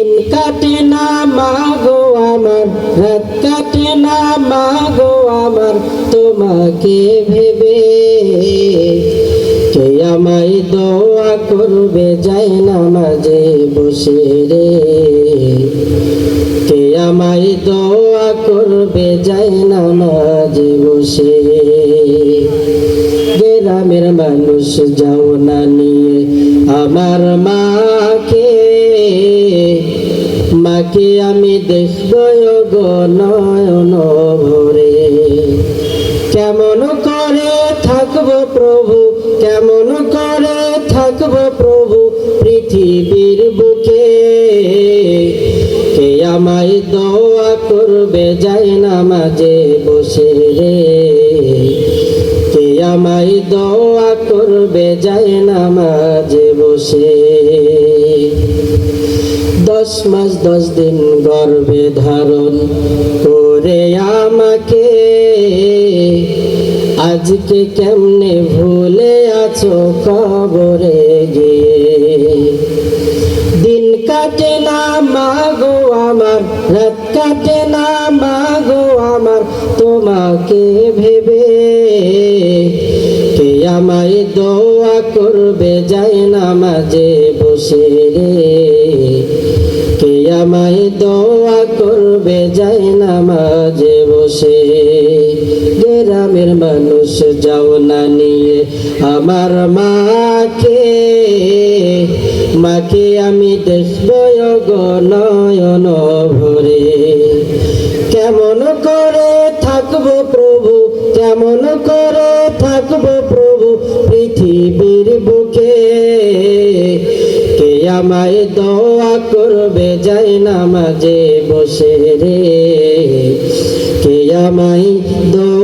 দিন কাটে না মাগো আমার, রাত কাটে না মাগো আমার, তোমাকে ভেবে। কে আমায় দোয়া করবে যায় নামাজে বসে রে, কে আমায় দোয়া করবে যায় নামাজে বসে। গ্রামের মানুষ যাও না নিয়ে আমার মাকে, মাকে আমি দেখব গো নয়ন ভরে। কেমন করে থাকবো প্রভু, কেমন করে থাকবো প্রভু পৃথিবীর বুকে। কে আমায় দোয়া করবে যায় নামাজে বসে রে, কে আমায় দোয়া করবে যায় নামাজে বসে। 10 মাস 10 দিন গর্ভে ধারণ করে আমাকে, আজকে কেমনে ভুলে আছো কবরে গিয়ে। দিন কাটে না মাগো আমার, রাত কাটে না মাগো আমার, তোমাকে ভেবে। কে আমায় দোয়া করবে যায় নামাজে বসে রে, কে আমায় দোয়া করবে যায় নামাজে বসে। গ্রামের মানুষ যাও না নিয়ে আমার মাকে, মাকে আমি দেখব গো নয়ন ভরে। কেমন করে থাকবো প্রভু, কেমন করে থাকবো প্রভু পৃথিবীর বুকে। কে আমায় দোয়া করবে যায় নামাজে বসে রে, কে আমায় দোয়া